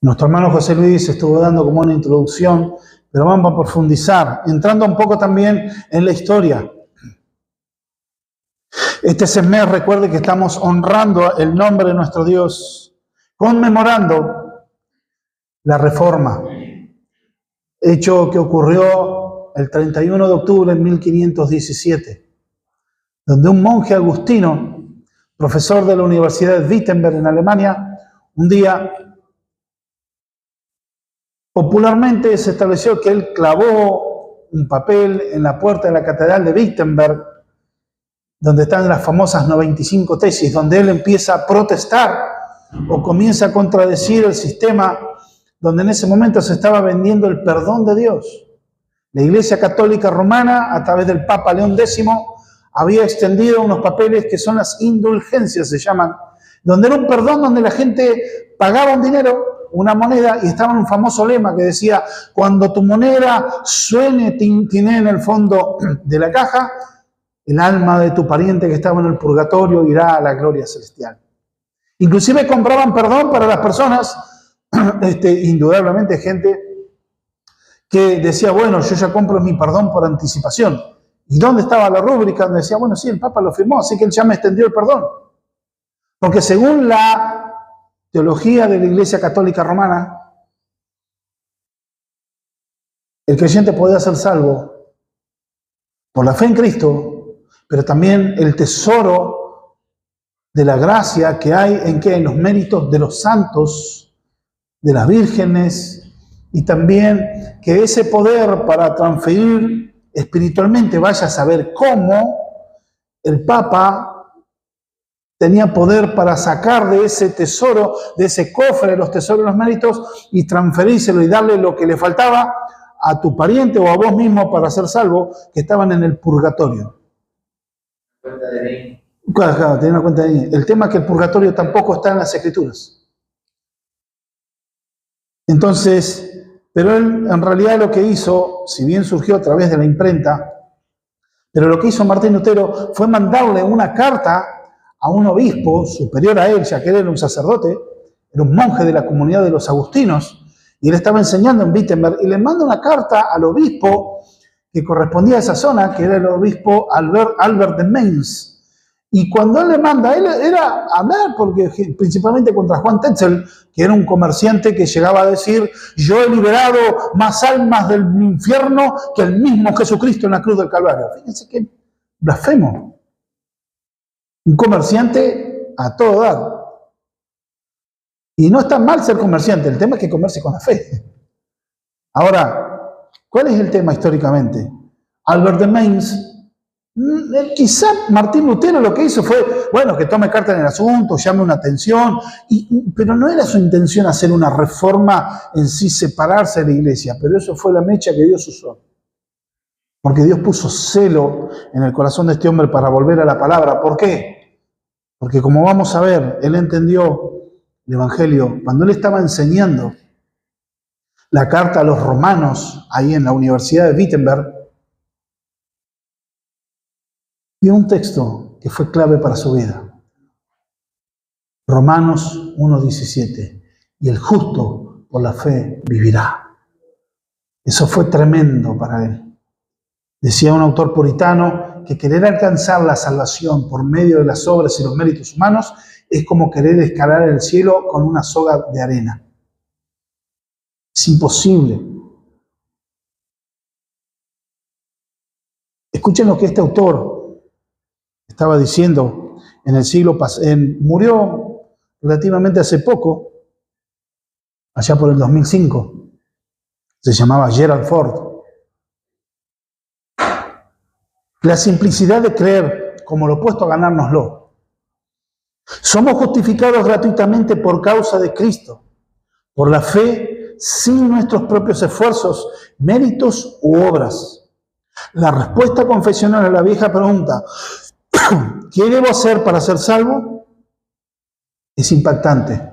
Nuestro hermano José Luis estuvo dando como una introducción, pero vamos a profundizar, entrando un poco también en la historia. Este mes, recuerde que estamos honrando el nombre de nuestro Dios, conmemorando la Reforma, hecho que ocurrió el 31 de octubre de 1517, donde un monje agustino, profesor de la Universidad de Wittenberg en Alemania, un día popularmente se estableció que él clavó un papel en la puerta de la Catedral de Wittenberg, donde están las famosas 95 tesis, donde él empieza a protestar o comienza a contradecir el sistema donde en ese momento se estaba vendiendo el perdón de Dios. La Iglesia Católica Romana, a través del Papa León X, había extendido unos papeles que son las indulgencias, se llaman, donde era un perdón donde la gente pagaba un dinero, una moneda, y estaba un famoso lema que decía: cuando tu moneda suene tintiné en el fondo de la caja, el alma de tu pariente que estaba en el purgatorio irá a la gloria celestial. Inclusive compraban perdón para las personas, indudablemente gente que decía: bueno, yo ya compro mi perdón por anticipación. ¿Y dónde estaba la rúbrica donde decía: bueno, sí, el Papa lo firmó, así que él ya me extendió el perdón? Porque según la teología de la Iglesia Católica Romana, el creyente podía ser salvo por la fe en Cristo, pero también el tesoro de la gracia que hay en los méritos de los santos, de las vírgenes, y también que ese poder para transferir espiritualmente, vaya a saber cómo, el Papa tenía poder para sacar de ese tesoro, de ese cofre de los tesoros de los méritos, y transferírselo y darle lo que le faltaba a tu pariente o a vos mismo para ser salvo, que estaban en el purgatorio. Cuenta de mí. Claro, tenía una cuenta de mí. El tema es que el purgatorio tampoco está en las Escrituras. Entonces, pero él en realidad lo que hizo, si bien surgió a través de la imprenta, pero lo que hizo Martín Lutero fue mandarle una carta a un obispo superior a él, ya que él era un sacerdote, era un monje de la comunidad de los agustinos, y él estaba enseñando en Wittenberg, y le manda una carta al obispo que correspondía a esa zona, que era el obispo Albert de Mainz. Y cuando él le manda, él era hablar, porque principalmente contra Juan Tetzel, que era un comerciante que llegaba a decir: yo he liberado más almas del infierno que el mismo Jesucristo en la cruz del Calvario. Fíjense qué blasfemo. Un comerciante a todo dar. Y no está mal ser comerciante, el tema es que comercie con la fe. Ahora, ¿cuál es el tema históricamente? Albert de Mainz, quizá Martín Lutero lo que hizo fue, bueno, que tome carta en el asunto, llame una atención, pero no era su intención hacer una reforma en sí, separarse de la iglesia, pero eso fue la mecha que Dios usó. Porque Dios puso celo en el corazón de este hombre para volver a la palabra. ¿Por qué? Porque como vamos a ver, él entendió el Evangelio cuando él estaba enseñando la carta a los romanos ahí en la Universidad de Wittenberg. Vio un texto que fue clave para su vida. Romanos 1:17. Y el justo por la fe vivirá. Eso fue tremendo para él. Decía un autor puritano que querer alcanzar la salvación por medio de las obras y los méritos humanos es como querer escalar el cielo con una soga de arena. Es imposible. Escuchen lo que este autor estaba diciendo en el siglo pasado. Murió relativamente hace poco, allá por el 2005. Se llamaba Gerald Ford. La simplicidad de creer como lo opuesto a ganárnoslo. Somos justificados gratuitamente por causa de Cristo, por la fe, sin nuestros propios esfuerzos, méritos u obras. La respuesta confesional a la vieja pregunta, ¿qué debo hacer para ser salvo?, es impactante.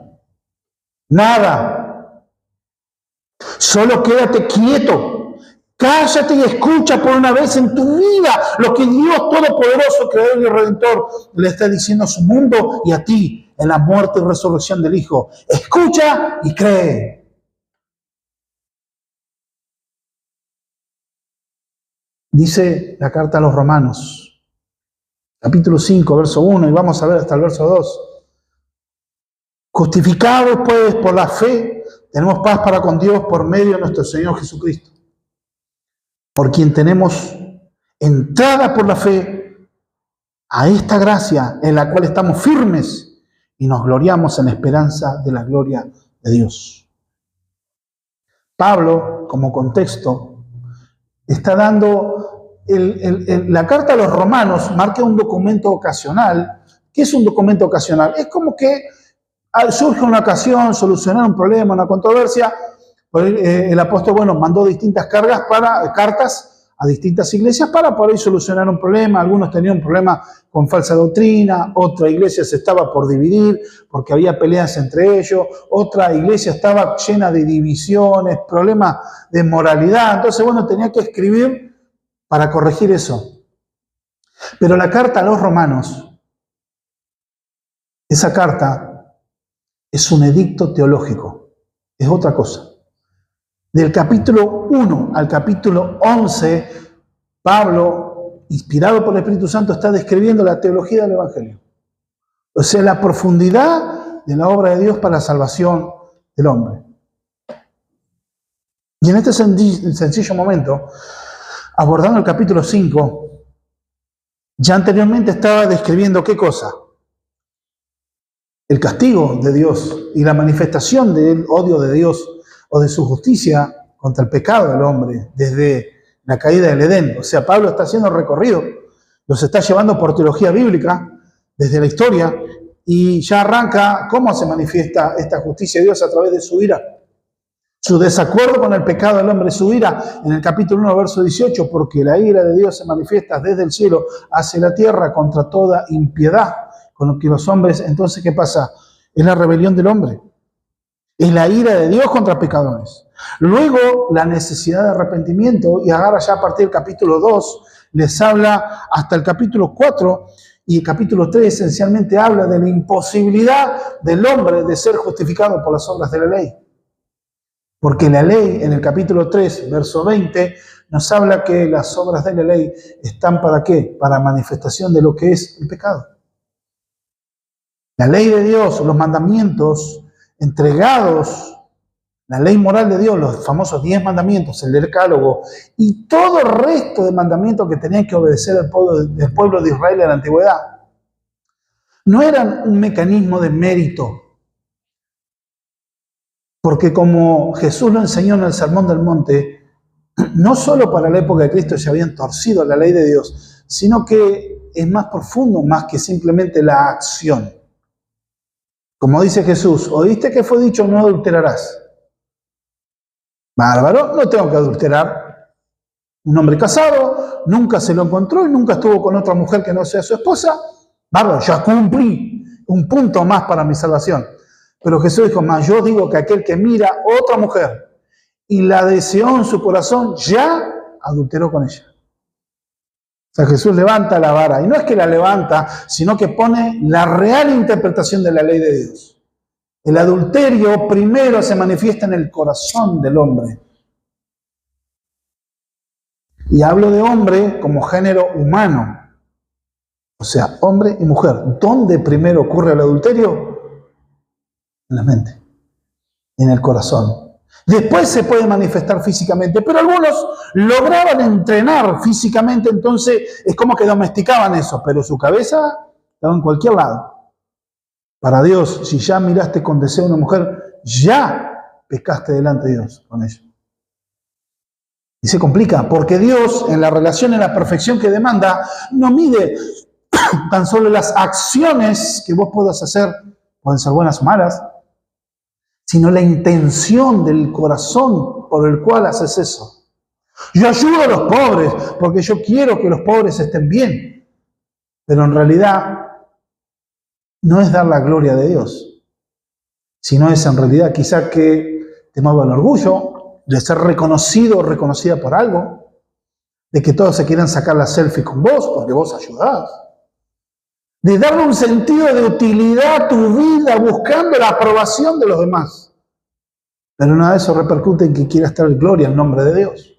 Nada. Solo quédate quieto. Cállate y escucha por una vez en tu vida lo que Dios Todopoderoso, Creador y Redentor, le está diciendo a su mundo y a ti en la muerte y resurrección del Hijo. Escucha y cree. Dice la carta a los Romanos, capítulo 5, verso 1, y vamos a ver hasta el verso 2. Justificados pues por la fe, tenemos paz para con Dios por medio de nuestro Señor Jesucristo, por quien tenemos entrada por la fe a esta gracia en la cual estamos firmes y nos gloriamos en la esperanza de la gloria de Dios. Pablo, como contexto, está dando la carta a los Romanos, marca un documento ocasional. ¿Qué es un documento ocasional? Es como que surge una ocasión, solucionar un problema, una controversia. El apóstol, mandó distintas cartas a distintas iglesias para poder solucionar un problema. Algunos tenían un problema con falsa doctrina, otra iglesia se estaba por dividir porque había peleas entre ellos, otra iglesia estaba llena de divisiones, problemas de moralidad. Entonces, tenía que escribir para corregir eso. Pero la carta a los Romanos, esa carta es un edicto teológico, es otra cosa. Del capítulo 1 al capítulo 11, Pablo, inspirado por el Espíritu Santo, está describiendo la teología del Evangelio. O sea, la profundidad de la obra de Dios para la salvación del hombre. Y en este sencillo momento, abordando el capítulo 5, ya anteriormente estaba describiendo ¿qué cosa? El castigo de Dios y la manifestación del odio de Dios o de su justicia contra el pecado del hombre desde la caída del Edén. O sea, Pablo está haciendo recorrido, los está llevando por teología bíblica desde la historia y ya arranca cómo se manifiesta esta justicia de Dios a través de su ira. Su desacuerdo con el pecado del hombre, su ira, en el capítulo 1, verso 18, porque la ira de Dios se manifiesta desde el cielo hacia la tierra contra toda impiedad, con lo que los hombres, entonces, ¿qué pasa? Es la rebelión del hombre. Es la ira de Dios contra pecadores. Luego, la necesidad de arrepentimiento, y agarra ya a partir del capítulo 2, les habla hasta el capítulo 4, y el capítulo 3 esencialmente habla de la imposibilidad del hombre de ser justificado por las obras de la ley. Porque la ley, en el capítulo 3, verso 20, nos habla que las obras de la ley están ¿para qué? Para manifestación de lo que es el pecado. La ley de Dios, los mandamientos entregados, la ley moral de Dios, los famosos 10 mandamientos, el decálogo y todo el resto de mandamientos que tenían que obedecer el pueblo de Israel en la antigüedad, no eran un mecanismo de mérito. Porque como Jesús lo enseñó en el Sermón del Monte, no solo para la época de Cristo se habían torcido la ley de Dios, sino que es más profundo, más que simplemente la acción. Como dice Jesús, ¿oíste que fue dicho no adulterarás? Bárbaro, no tengo que adulterar. Un hombre casado, nunca se lo encontró y nunca estuvo con otra mujer que no sea su esposa. Bárbaro, ya cumplí un punto más para mi salvación. Pero Jesús dijo, más yo digo que aquel que mira a otra mujer y la deseó en su corazón, ya adulteró con ella. O sea, Jesús levanta la vara. Y no es que la levanta, sino que pone la real interpretación de la ley de Dios. El adulterio primero se manifiesta en el corazón del hombre. Y hablo de hombre como género humano. O sea, hombre y mujer. ¿Dónde primero ocurre el adulterio? En la mente, en el corazón. Después se puede manifestar físicamente, pero algunos lograban entrenar físicamente, entonces es como que domesticaban eso, pero su cabeza estaba en cualquier lado. Para Dios, si ya miraste con deseo a una mujer, ya pecaste delante de Dios con ella. Y se complica, porque Dios, en la relación, en la perfección que demanda, no mide tan solo las acciones que vos puedas hacer, pueden ser buenas o malas, sino la intención del corazón por el cual haces eso. Yo ayudo a los pobres porque yo quiero que los pobres estén bien, pero en realidad no es dar la gloria de Dios, sino es en realidad quizá que te mueva el orgullo de ser reconocido o reconocida por algo, de que todos se quieran sacar la selfie con vos porque vos ayudás, de darle un sentido de utilidad a tu vida buscando la aprobación de los demás. Pero nada de eso repercute en que quieras traer gloria al nombre de Dios.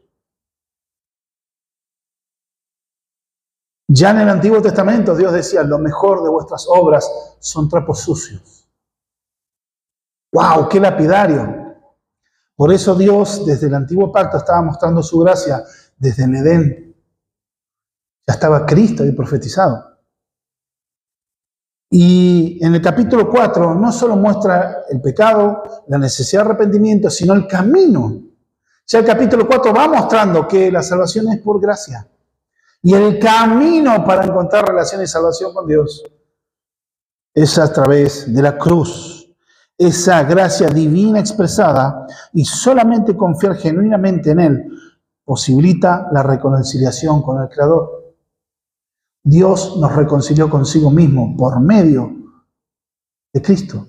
Ya en el Antiguo Testamento Dios decía, lo mejor de vuestras obras son trapos sucios. ¡Wow! ¡Qué lapidario! Por eso Dios desde el Antiguo Pacto estaba mostrando su gracia desde el Edén. Ya estaba Cristo ahí profetizado. Y en el capítulo 4 no solo muestra el pecado, la necesidad de arrepentimiento, sino el camino. Ya el capítulo 4 va mostrando que la salvación es por gracia. Y el camino para encontrar relación y salvación con Dios es a través de la cruz. Esa gracia divina expresada y solamente confiar genuinamente en Él posibilita la reconciliación con el Creador. Dios nos reconcilió consigo mismo por medio de Cristo.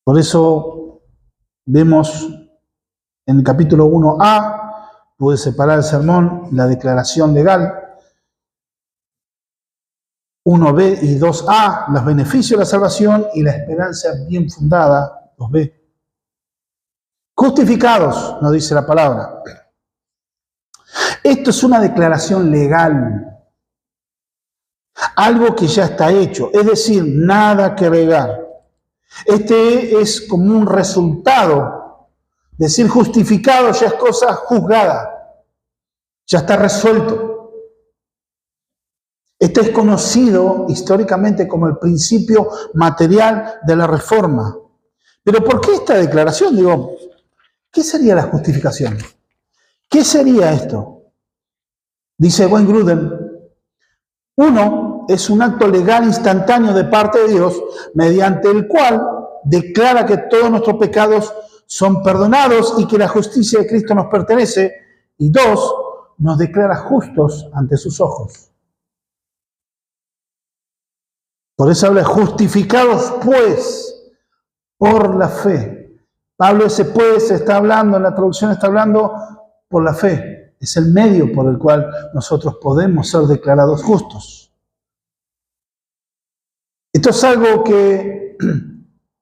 Por eso vemos en el capítulo 1a, pude separar el sermón, la declaración legal, 1b y 2a, los beneficios de la salvación y la esperanza bien fundada, 2b. Justificados, nos dice la palabra. Esto es una declaración legal, algo que ya está hecho, es decir, nada que agregar. Este es como un resultado. Decir justificado ya es cosa juzgada, ya está resuelto. Este es conocido históricamente como el principio material de la reforma. Pero ¿por qué esta declaración? Digo, ¿qué sería la justificación? ¿Qué sería esto? Dice Wayne Grudem, 1 es un acto legal instantáneo de parte de Dios mediante el cual declara que todos nuestros pecados son perdonados y que la justicia de Cristo nos pertenece. Y 2, nos declara justos ante sus ojos. Por eso habla de justificados pues por la fe. Pablo ese pues está hablando, en la traducción está hablando por la fe. Es el medio por el cual nosotros podemos ser declarados justos. Esto es algo que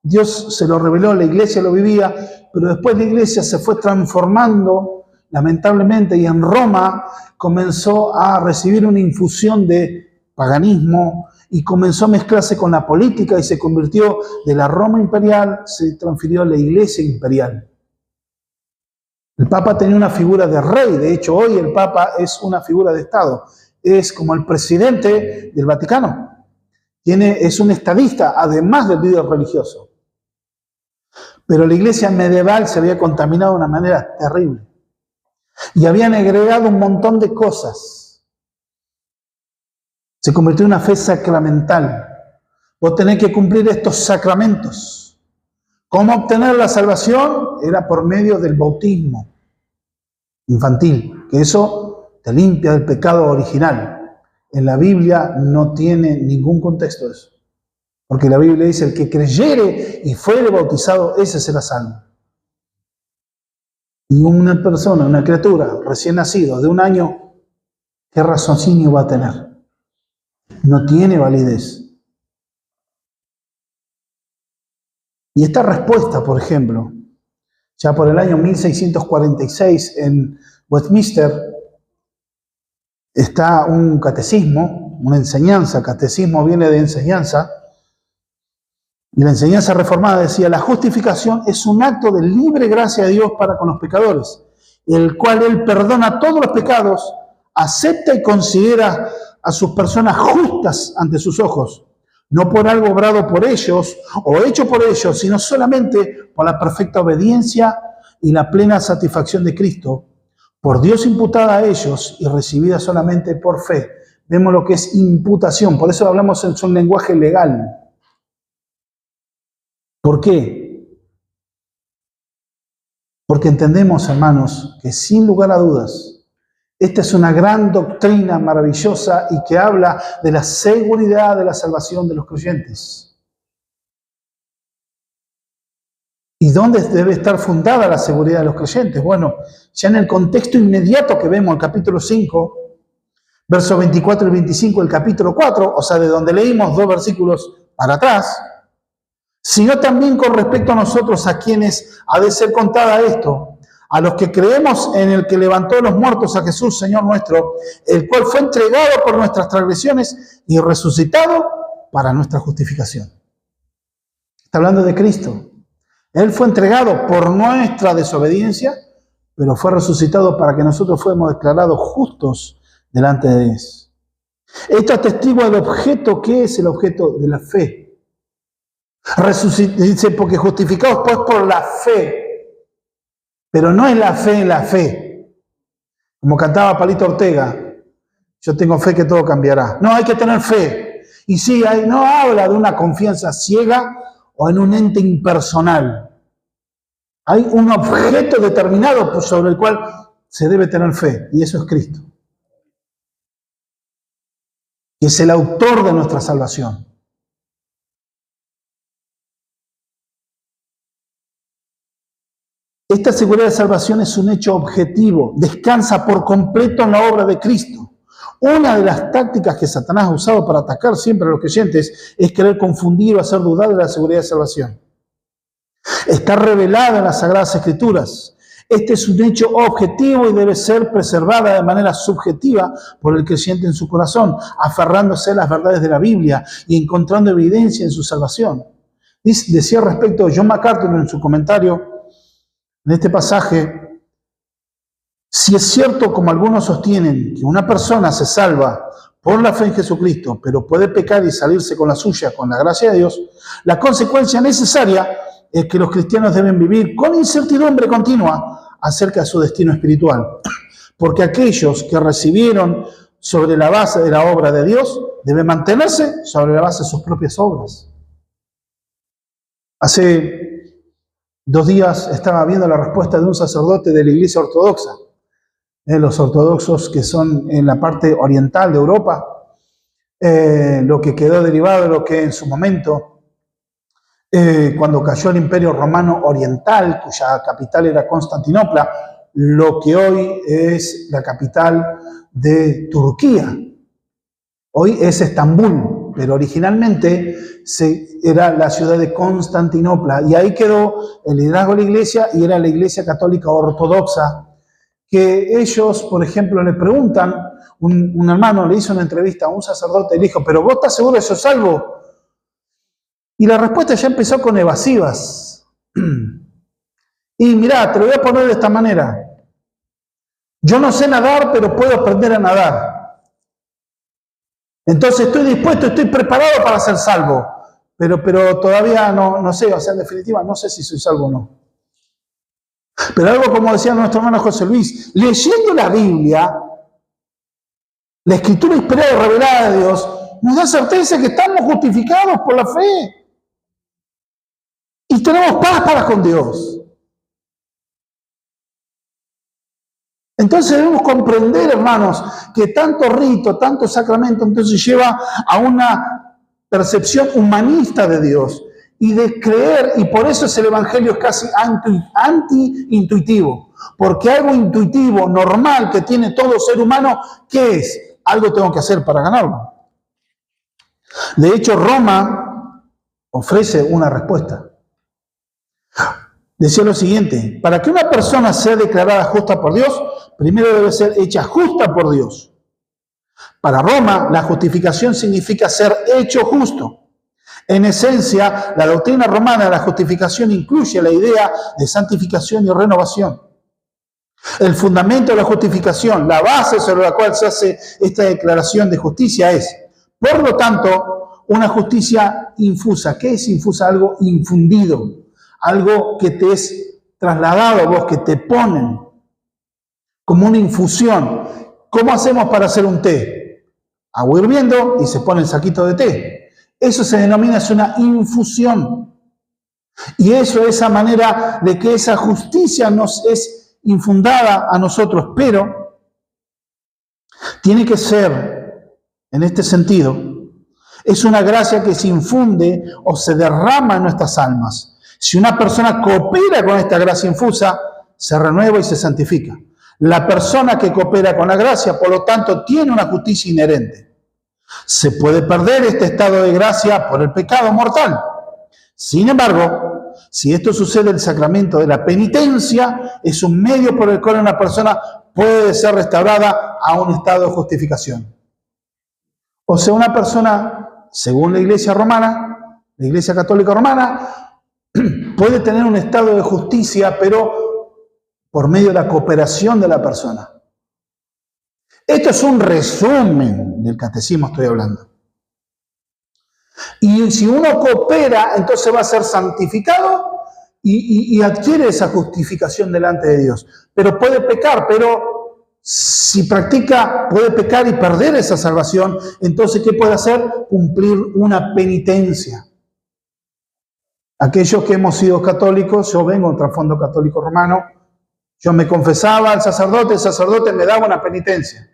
Dios se lo reveló, la iglesia lo vivía, pero después la iglesia se fue transformando, lamentablemente, y en Roma comenzó a recibir una infusión de paganismo y comenzó a mezclarse con la política y se convirtió de la Roma imperial, se transfirió a la iglesia imperial. El Papa tenía una figura de rey, de hecho hoy el Papa es una figura de Estado, es como el presidente del Vaticano, es un estadista, además del líder religioso. Pero la iglesia medieval se había contaminado de una manera terrible y habían agregado un montón de cosas. Se convirtió en una fe sacramental. Vos tenés que cumplir estos sacramentos. ¿Cómo obtener la salvación? Era por medio del bautismo infantil, que eso te limpia del pecado original. En la Biblia no tiene ningún contexto de eso. Porque la Biblia dice, el que creyere y fuere bautizado, ese será salvo. Y una persona, una criatura recién nacido de 1 año, ¿qué raciocinio va a tener? No tiene validez. Y esta respuesta, por ejemplo, ya por el año 1646 en Westminster está un catecismo, una enseñanza. Catecismo viene de enseñanza. Y la enseñanza reformada decía, la justificación es un acto de libre gracia de Dios para con los pecadores, el cual Él perdona todos los pecados, acepta y considera a sus personas justas ante sus ojos, no por algo obrado por ellos o hecho por ellos, sino solamente por la perfecta obediencia y la plena satisfacción de Cristo, por Dios imputada a ellos y recibida solamente por fe. Vemos lo que es imputación, por eso hablamos en su lenguaje legal. ¿Por qué? Porque entendemos, hermanos, que sin lugar a dudas, esta es una gran doctrina maravillosa y que habla de la seguridad de la salvación de los creyentes. ¿Y dónde debe estar fundada la seguridad de los creyentes? Bueno, ya en el contexto inmediato que vemos, el capítulo 5, versos 24 y 25 del capítulo 4, o sea, de donde leímos 2 versículos para atrás, sino también con respecto a nosotros, a quienes ha de ser contada esto, a los que creemos en el que levantó de los muertos a Jesús, Señor nuestro, el cual fue entregado por nuestras transgresiones y resucitado para nuestra justificación. Está hablando de Cristo. Él fue entregado por nuestra desobediencia, pero fue resucitado para que nosotros fuéramos declarados justos delante de Dios. Esto atestigua el objeto. ¿Qué es el objeto de la fe? Dice, porque justificados pues por la fe. Pero no es la fe en la fe. Como cantaba Palito Ortega, yo tengo fe que todo cambiará. No, hay que tener fe. Y sí, no habla de una confianza ciega o en un ente impersonal. Hay un objeto determinado sobre el cual se debe tener fe, y eso es Cristo, que es el autor de nuestra salvación. Esta seguridad de salvación es un hecho objetivo, descansa por completo en la obra de Cristo. Una de las tácticas que Satanás ha usado para atacar siempre a los creyentes es querer confundir o hacer dudar de la seguridad de salvación. Está revelado en las Sagradas Escrituras. Este es un hecho objetivo y debe ser preservada de manera subjetiva por el creyente en su corazón, aferrándose a las verdades de la Biblia y encontrando evidencia en su salvación. Decía respecto a John MacArthur en su comentario en este pasaje: si es cierto, como algunos sostienen, que una persona se salva por la fe en Jesucristo, pero puede pecar y salirse con la suya, con la gracia de Dios, la consecuencia necesaria es que los cristianos deben vivir con incertidumbre continua acerca de su destino espiritual. Porque aquellos que recibieron sobre la base de la obra de Dios deben mantenerse sobre la base de sus propias obras. Hace 2 días estaba viendo la respuesta de un sacerdote de la Iglesia Ortodoxa. Los ortodoxos que son en la parte oriental de Europa, lo que quedó derivado de lo que en su momento, cuando cayó el Imperio Romano Oriental, cuya capital era Constantinopla, lo que hoy es la capital de Turquía. Hoy es Estambul, pero originalmente era la ciudad de Constantinopla, y ahí quedó el liderazgo de la iglesia, y era la Iglesia Católica Ortodoxa, que ellos, por ejemplo, le preguntan, un hermano le hizo una entrevista a un sacerdote y le dijo: ¿pero vos estás seguro de que sos salvo? Y la respuesta ya empezó con evasivas. Y mirá, te lo voy a poner de esta manera: yo no sé nadar, pero puedo aprender a nadar. Entonces estoy dispuesto, estoy preparado para ser salvo, pero todavía no sé, o sea, en definitiva, no sé si soy salvo o no. Pero algo como decía nuestro hermano José Luis, leyendo la Biblia, la Escritura inspirada y revelada de Dios, nos da certeza que estamos justificados por la fe. Y tenemos paz para con Dios. Entonces debemos comprender, hermanos, que tanto rito, tanto sacramento, entonces lleva a una percepción humanista de Dios y de creer, y por eso el Evangelio es casi anti-intuitivo. Porque algo intuitivo, normal, que tiene todo ser humano, ¿qué es? Algo tengo que hacer para ganarlo. De hecho, Roma ofrece una respuesta. Decía lo siguiente: para que una persona sea declarada justa por Dios, primero debe ser hecha justa por Dios. Para Roma, la justificación significa ser hecho justo. En esencia, la doctrina romana de la justificación incluye la idea de santificación y renovación. El fundamento de la justificación, la base sobre la cual se hace esta declaración de justicia es, por lo tanto, una justicia infusa. ¿Qué es infusa? Algo infundido, algo que te es trasladado a vos, que te ponen como una infusión. ¿Cómo hacemos para hacer un té? Agua hirviendo y se pone el saquito de té. Eso se denomina una infusión. Y eso es esa manera de que esa justicia nos es infundada a nosotros, pero tiene que ser, en este sentido, es una gracia que se infunde o se derrama en nuestras almas. Si una persona coopera con esta gracia infusa, se renueva y se santifica. La persona que coopera con la gracia, por lo tanto, tiene una justicia inherente. Se puede perder este estado de gracia por el pecado mortal. Sin embargo, si esto sucede, el sacramento de la penitencia es un medio por el cual una persona puede ser restaurada a un estado de justificación. O sea, una persona, según la Iglesia romana, la Iglesia Católica Romana, puede tener un estado de justicia, pero por medio de la cooperación de la persona. Esto es un resumen del catecismo, estoy hablando. Y si uno coopera, entonces va a ser santificado y adquiere esa justificación delante de Dios. Pero puede pecar, pero si practica, puede pecar y perder esa salvación. Entonces, ¿qué puede hacer? Cumplir una penitencia. Aquellos que hemos sido católicos, yo vengo de un trasfondo católico romano, yo me confesaba al sacerdote, el sacerdote me daba una penitencia.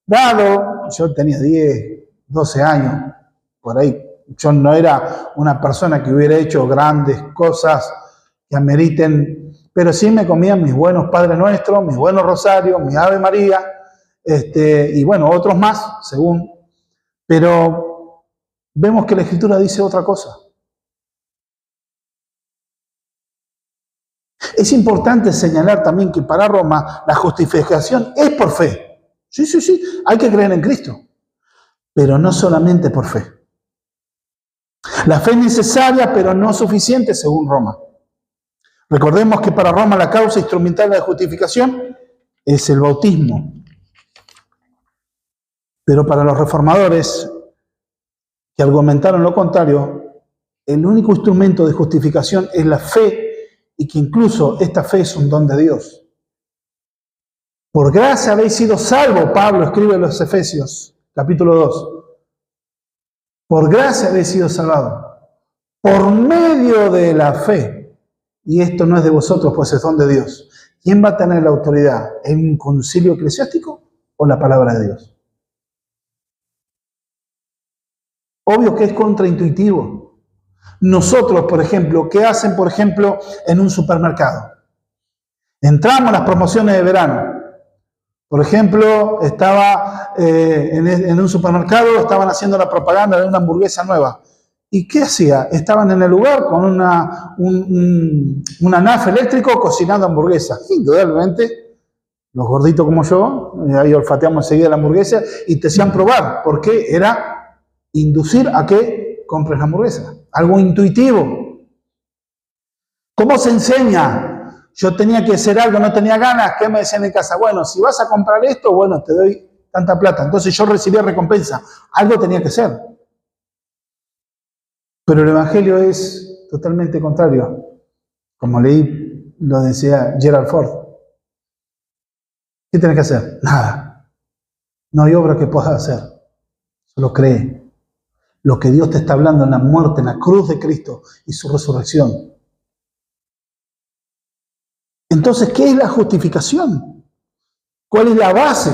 Dado, yo tenía 10, 12 años, por ahí. Yo no era una persona que hubiera hecho grandes cosas que ameriten, pero sí me comían mis buenos Padres Nuestros, mis buenos Rosarios, mi Ave María, y bueno, otros más, según. Pero vemos que la Escritura dice otra cosa. Es importante señalar también que para Roma la justificación es por fe. Sí, hay que creer en Cristo, pero no solamente por fe. La fe es necesaria, pero no suficiente según Roma. Recordemos que para Roma la causa instrumental de la justificación es el bautismo. Pero para los reformadores, que argumentaron lo contrario, el único instrumento de justificación es la fe, y que incluso esta fe es un don de Dios. Por gracia habéis sido salvos, Pablo escribe en los Efesios, capítulo 2. Por gracia habéis sido salvados, por medio de la fe. Y esto no es de vosotros, pues es don de Dios. ¿Quién va a tener la autoridad? ¿En un concilio eclesiástico o la palabra de Dios? Obvio que es contraintuitivo. Nosotros, por ejemplo, ¿qué hacen, por ejemplo, en un supermercado? Entramos a las promociones de verano. Por ejemplo, estaba en un supermercado, estaban haciendo la propaganda de una hamburguesa nueva. ¿Y qué hacía? Estaban en el lugar con un anafe eléctrico cocinando hamburguesas. Indudablemente, los gorditos como yo, ahí olfateamos enseguida la hamburguesa y te hacían probar. ¿Por qué? Era inducir a que compres la hamburguesa. Algo intuitivo. ¿Cómo se enseña? Yo tenía que hacer algo, no tenía ganas. ¿Qué me decían en casa? Bueno, si vas a comprar esto, bueno, te doy tanta plata. Entonces yo recibía recompensa. Algo tenía que hacer. Pero el Evangelio es totalmente contrario. Como leí, lo decía Gerald Ford. ¿Qué tienes que hacer? Nada. No hay obra que puedas hacer. Solo cree. Lo que Dios te está hablando en la muerte, en la cruz de Cristo y su resurrección. Entonces, ¿qué es la justificación? ¿Cuál es la base?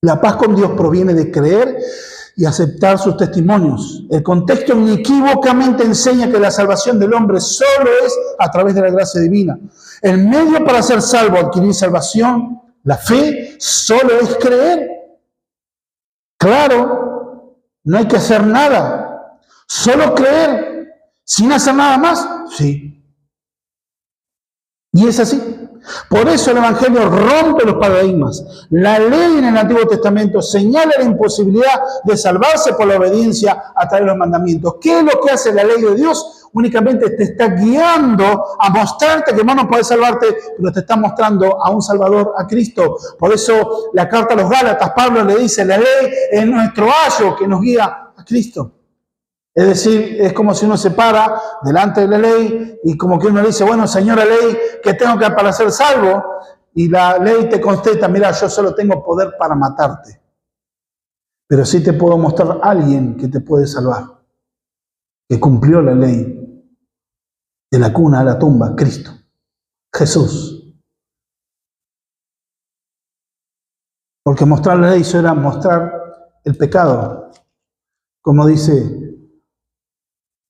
La paz con Dios proviene de creer y aceptar sus testimonios. El contexto inequívocamente enseña que la salvación del hombre solo es a través de la gracia divina. El medio para ser salvo, adquirir salvación, la fe, solo es creer. Claro, no hay que hacer nada. Solo creer, sin hacer nada más, sí. Y es así. Por eso el Evangelio rompe los paradigmas. La ley en el Antiguo Testamento señala la imposibilidad de salvarse por la obediencia a través de los mandamientos. ¿Qué es lo que hace la ley de Dios? Únicamente te está guiando a mostrarte que no puedes salvarte, pero te está mostrando a un Salvador, a Cristo. Por eso la carta a los Gálatas, Pablo le dice, la ley es nuestro ayo que nos guía a Cristo. Es decir, es como si uno se para delante de la ley y como que uno le dice, bueno, señora ley, ¿qué tengo que hacer para ser salvo? Y la ley te contesta, mira, yo solo tengo poder para matarte. Pero sí te puedo mostrar a alguien que te puede salvar, que cumplió la ley de la cuna a la tumba, Cristo, Jesús. Porque mostrar la ley eso era mostrar el pecado, como dice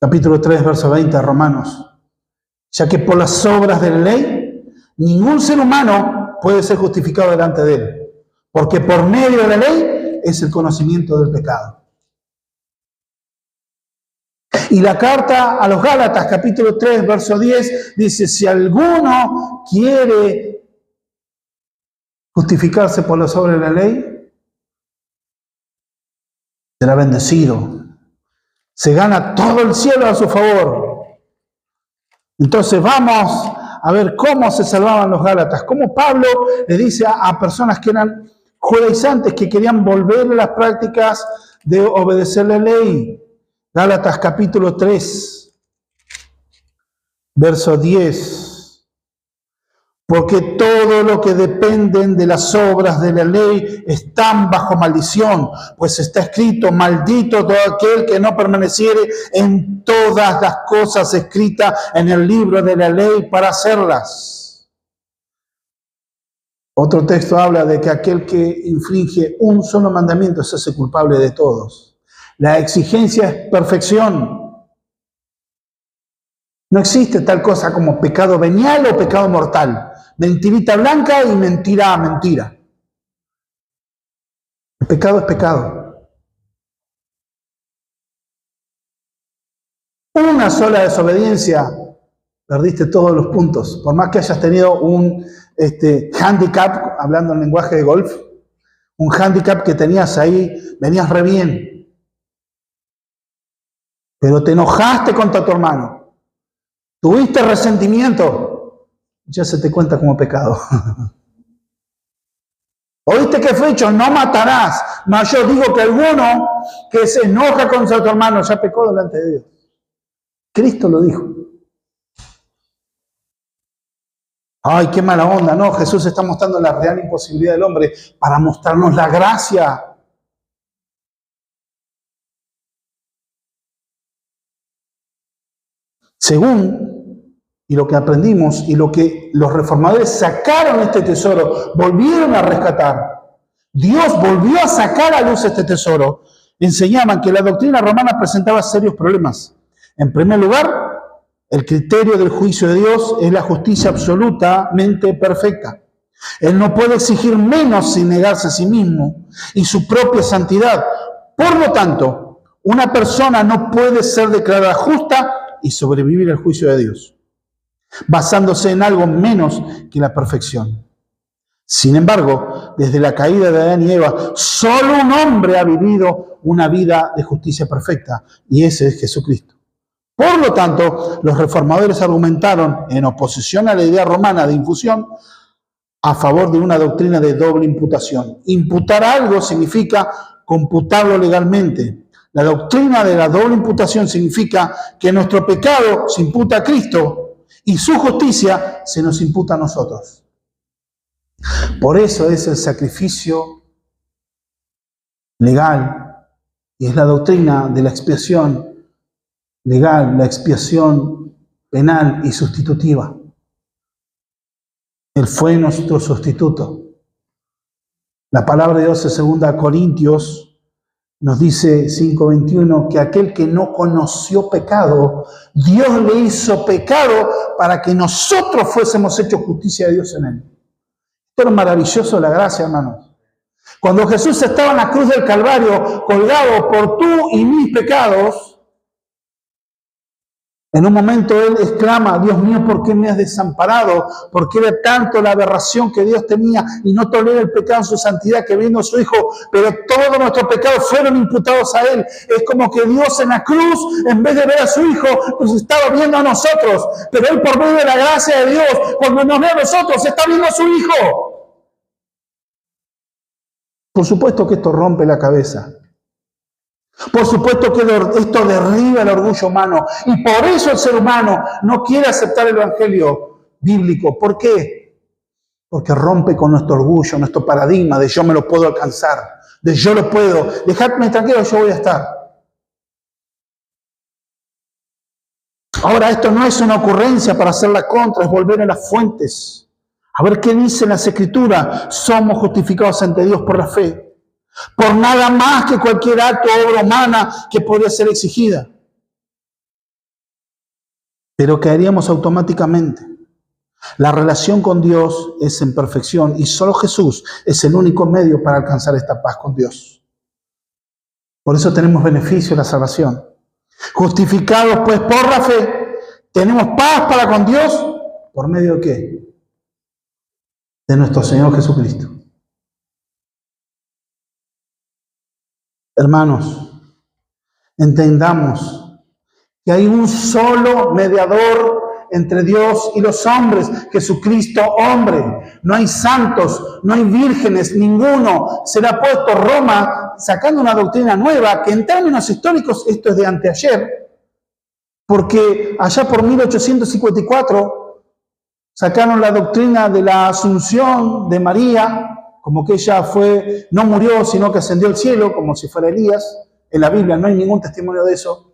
capítulo 3, verso 20 de Romanos. Ya que por las obras de la ley, ningún ser humano puede ser justificado delante de él. Porque por medio de la ley es el conocimiento del pecado. Y la carta a los Gálatas, capítulo 3, verso 10, dice, si alguno quiere justificarse por las obras de la ley, será bendecido. Se gana todo el cielo a su favor. Entonces vamos a ver cómo se salvaban los Gálatas. Cómo Pablo le dice a personas que eran judaizantes, que querían volver a las prácticas de obedecer la ley. Gálatas capítulo 3, verso 10. Porque todo lo que dependen de las obras de la ley están bajo maldición, pues está escrito, maldito todo aquel que no permaneciere en todas las cosas escritas en el libro de la ley para hacerlas. Otro texto habla de que aquel que infringe un solo mandamiento se hace culpable de todos. La exigencia es perfección. No existe tal cosa como pecado venial o pecado mortal. Mentirita blanca y mentira. El pecado es pecado. Una sola desobediencia, perdiste todos los puntos. Por más que hayas tenido un handicap, hablando en lenguaje de golf, un handicap que tenías ahí, venías re bien. Pero te enojaste contra tu hermano. Tuviste resentimiento. Ya se te cuenta como pecado. ¿Oíste que fue hecho? No matarás. Mas yo digo que alguno que se enoja contra tu hermano ya pecó delante de Dios. Cristo lo dijo. Ay, qué mala onda. No, Jesús está mostrando la real imposibilidad del hombre para mostrarnos la gracia. Según y lo que aprendimos y lo que los reformadores sacaron este tesoro, volvieron a rescatar. Dios volvió a sacar a luz este tesoro. Enseñaban que la doctrina romana presentaba serios problemas. En primer lugar, el criterio del juicio de Dios es la justicia absolutamente perfecta. Él no puede exigir menos sin negarse a sí mismo y su propia santidad. Por lo tanto, una persona no puede ser declarada justa y sobrevivir al juicio de Dios, basándose en algo menos que la perfección. Sin embargo, desde la caída de Adán y Eva, solo un hombre ha vivido una vida de justicia perfecta, y ese es Jesucristo. Por lo tanto, los reformadores argumentaron, en oposición a la idea romana de infusión, a favor de una doctrina de doble imputación. Imputar algo significa computarlo legalmente. La doctrina de la doble imputación significa que nuestro pecado se imputa a Cristo y su justicia se nos imputa a nosotros. Por eso es el sacrificio legal y es la doctrina de la expiación legal, la expiación penal y sustitutiva. Él fue nuestro sustituto. La palabra de Dios en 2 Corintios nos dice 5:21 que aquel que no conoció pecado, Dios le hizo pecado para que nosotros fuésemos hechos justicia de Dios en él. Esto es maravilloso, la gracia, hermanos. Cuando Jesús estaba en la cruz del Calvario, colgado por tú y mis pecados, en un momento Él exclama, Dios mío, ¿por qué me has desamparado? Porque era tanto la aberración que Dios tenía y no tolera el pecado en su santidad que vino a su Hijo, pero todos nuestros pecados fueron imputados a Él. Es como que Dios en la cruz, en vez de ver a su Hijo, nos estaba viendo a nosotros. Pero Él, por medio de la gracia de Dios, cuando nos ve a nosotros, está viendo a su Hijo. Por supuesto que esto rompe la cabeza. Por supuesto que esto derriba el orgullo humano y por eso el ser humano no quiere aceptar el evangelio bíblico. ¿Por qué? Porque rompe con nuestro orgullo, nuestro paradigma de yo me lo puedo alcanzar, de yo lo puedo, dejadme tranquilo, yo voy a estar. Ahora, esto no es una ocurrencia para hacer la contra, es volver a las fuentes. A ver qué dicen las Escrituras. Somos justificados ante Dios por la fe. Por nada más que cualquier acto o obra humana que podría ser exigida. Pero caeríamos automáticamente. La relación con Dios es en perfección y solo Jesús es el único medio para alcanzar esta paz con Dios. Por eso tenemos beneficio de la salvación. Justificados pues por la fe, tenemos paz para con Dios, ¿por medio de qué? De nuestro Señor Jesucristo. Hermanos, entendamos que hay un solo mediador entre Dios y los hombres, Jesucristo hombre. No hay santos, no hay vírgenes, ninguno. Será puesto Roma sacando una doctrina nueva, que en términos históricos esto es de anteayer, porque allá por 1854 sacaron la doctrina de la Asunción de María, como que ella no murió, sino que ascendió al cielo, como si fuera Elías. En la Biblia no hay ningún testimonio de eso.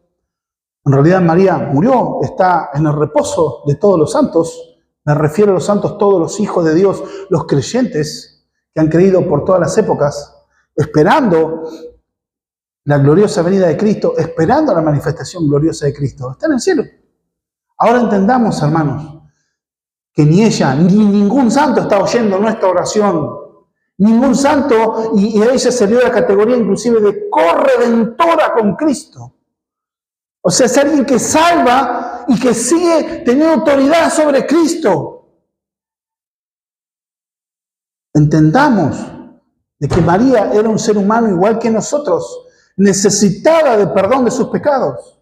En realidad María murió, está en el reposo de todos los santos. Me refiero a los santos, todos los hijos de Dios, los creyentes que han creído por todas las épocas, esperando la gloriosa venida de Cristo, esperando la manifestación gloriosa de Cristo. Está en el cielo. Ahora entendamos, hermanos, que ni ella, ni ningún santo está oyendo nuestra oración. Ningún santo, y ella se dio la categoría inclusive de corredentora con Cristo. O sea, es alguien que salva y que sigue teniendo autoridad sobre Cristo. Entendamos de que María era un ser humano igual que nosotros, necesitada de perdón de sus pecados.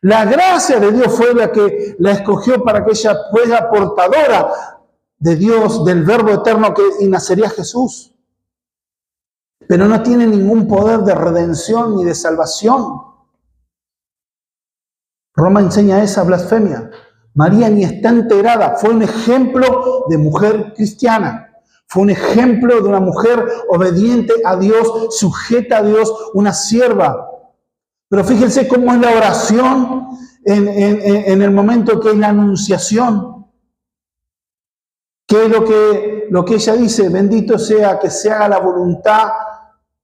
La gracia de Dios fue la que la escogió para que ella fuera portadora de Dios, del Verbo eterno y nacería Jesús. Pero no tiene ningún poder de redención ni de salvación. Roma enseña esa blasfemia. María ni está enterada. Fue un ejemplo de mujer cristiana. Fue un ejemplo de una mujer obediente a Dios, sujeta a Dios, una sierva. Pero fíjense cómo es la oración en el momento que es la anunciación. ¿Qué es lo que ella dice? Bendito sea que se haga la voluntad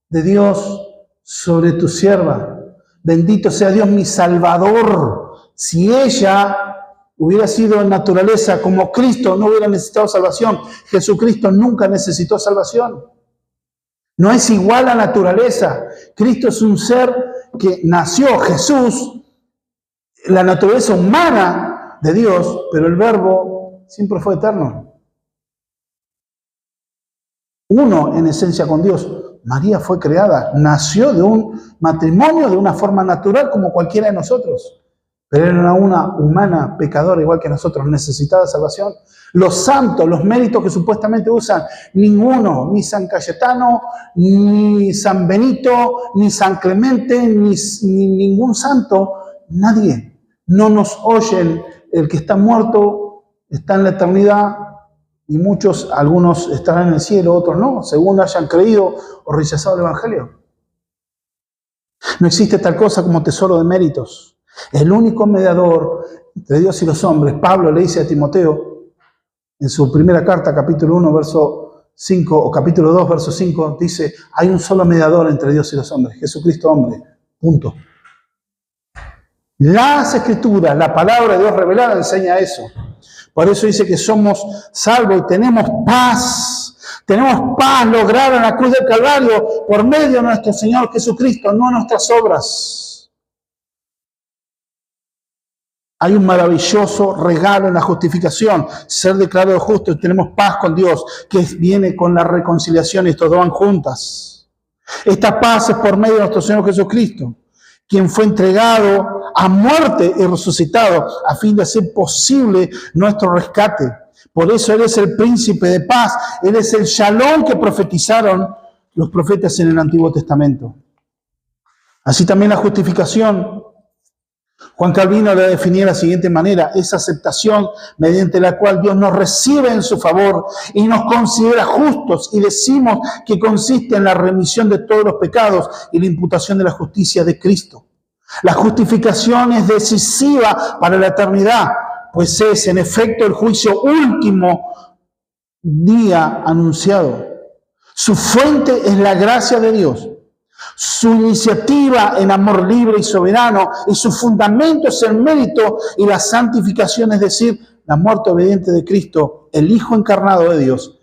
de Dios sobre tu sierva. Bendito sea Dios mi Salvador. Si ella hubiera sido en naturaleza como Cristo, no hubiera necesitado salvación. Jesucristo nunca necesitó salvación. No es igual a naturaleza. Cristo es un ser que nació, Jesús, la naturaleza humana de Dios, pero el Verbo siempre fue eterno. Uno en esencia con Dios. María fue creada, nació de un matrimonio de una forma natural como cualquiera de nosotros. Pero era una humana pecadora igual que nosotros, necesitada de salvación. Los santos, los méritos que supuestamente usan, ninguno, ni San Cayetano, ni San Benito, ni San Clemente, ni ningún santo, nadie. No nos oyen. El que está muerto está en la eternidad. Y algunos estarán en el cielo, otros no, según hayan creído o rechazado el Evangelio. No existe tal cosa como tesoro de méritos. El único mediador entre Dios y los hombres, Pablo le dice a Timoteo, en su primera carta, capítulo 1, verso 5, o capítulo 2, verso 5, dice, hay un solo mediador entre Dios y los hombres, Jesucristo hombre, punto. Las Escrituras, la palabra de Dios revelada enseña eso. Por eso dice que somos salvos y tenemos paz. Tenemos paz lograda en la cruz del Calvario por medio de nuestro Señor Jesucristo, no nuestras obras. Hay un maravilloso regalo en la justificación, ser declarado justo y tenemos paz con Dios, que viene con la reconciliación y estos dos van juntas. Esta paz es por medio de nuestro Señor Jesucristo, quien fue entregado a muerte y resucitado a fin de hacer posible nuestro rescate. Por eso Él es el príncipe de paz, Él es el Shalom que profetizaron los profetas en el Antiguo Testamento. Así también la justificación. Juan Calvino la definía de la siguiente manera: es aceptación mediante la cual Dios nos recibe en su favor y nos considera justos, y decimos que consiste en la remisión de todos los pecados y la imputación de la justicia de Cristo. La justificación es decisiva para la eternidad, pues es en efecto el juicio último día anunciado. Su fuente es la gracia de Dios. Su iniciativa en amor libre y soberano, y su fundamento es el mérito y la santificación, es decir, la muerte obediente de Cristo, el Hijo encarnado de Dios,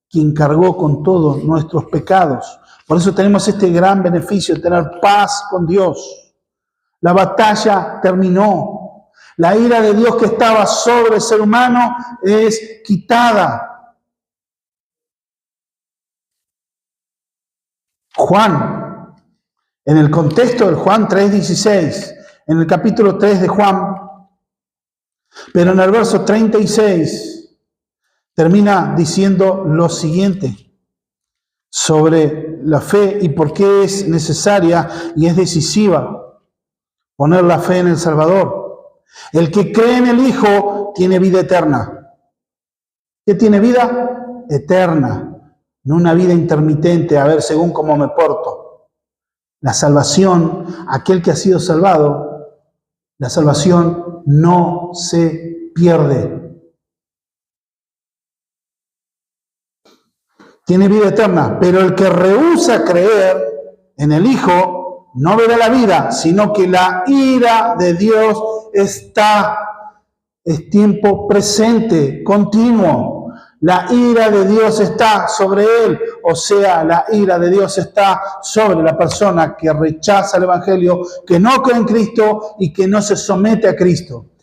quien cargó con todos nuestros pecados. Por eso tenemos este gran beneficio de tener paz con Dios. La batalla terminó. La ira de Dios que estaba sobre el ser humano es quitada. Juan, en el contexto del Juan 3:16, en el capítulo 3 de Juan, pero en el verso 36, termina diciendo lo siguiente sobre la fe y por qué es necesaria y es decisiva poner la fe en el Salvador. El que cree en el Hijo tiene vida eterna. ¿Qué tiene vida? Eterna, no una vida intermitente, a ver según cómo me porto. La salvación, aquel que ha sido salvado, la salvación no se pierde. Tiene vida eterna, pero el que rehúsa creer en el Hijo no verá la vida, sino que la ira de Dios es tiempo presente, continuo. La ira de Dios está sobre él, o sea, la ira de Dios está sobre la persona que rechaza el Evangelio, que no cree en Cristo y que no se somete a Cristo.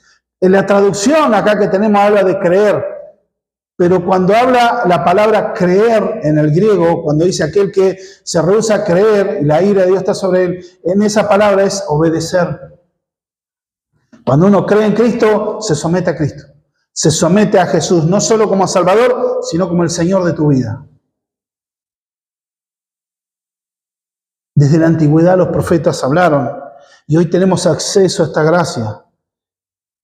En la traducción acá que tenemos habla de creer. Pero cuando habla la palabra creer en el griego, cuando dice aquel que se rehúsa a creer y la ira de Dios está sobre él, en esa palabra es obedecer. Cuando uno cree en Cristo, se somete a Cristo. Se somete a Jesús, no solo como Salvador, sino como el Señor de tu vida. Desde la antigüedad los profetas hablaron y hoy tenemos acceso a esta gracia.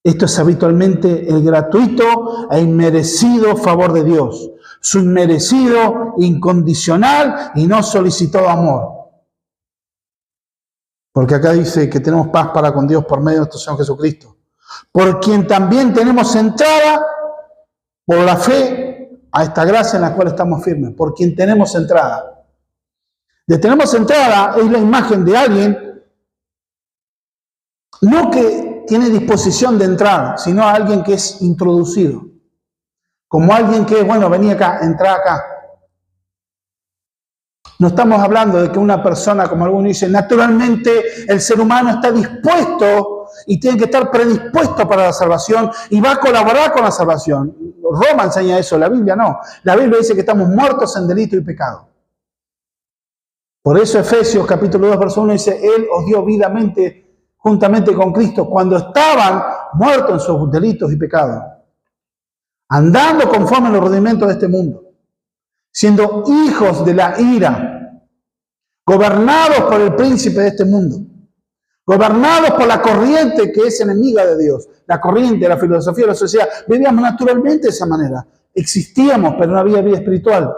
Esto es habitualmente el gratuito e inmerecido favor de Dios, su inmerecido, incondicional y no solicitado amor. Porque acá dice que tenemos paz para con Dios por medio de nuestro Señor Jesucristo, por quien también tenemos entrada por la fe a esta gracia en la cual estamos firmes, por quien tenemos entrada. De tenemos entrada es la imagen de alguien, no que tiene disposición de entrar, sino a alguien que es introducido. Como alguien que, bueno, venía acá, entra acá. No estamos hablando de que una persona, como algunos dicen, naturalmente el ser humano está dispuesto y tiene que estar predispuesto para la salvación y va a colaborar con la salvación. Roma enseña eso, la Biblia no. La Biblia dice que estamos muertos en delito y pecado. Por eso Efesios capítulo 2, verso 1 dice, Él os dio vidamente juntamente con Cristo, cuando estaban muertos en sus delitos y pecados, andando conforme a los rudimentos de este mundo, siendo hijos de la ira, gobernados por el príncipe de este mundo, gobernados por la corriente que es enemiga de Dios, la corriente, la filosofía de la sociedad. Vivíamos naturalmente de esa manera, existíamos, pero no había vida espiritual,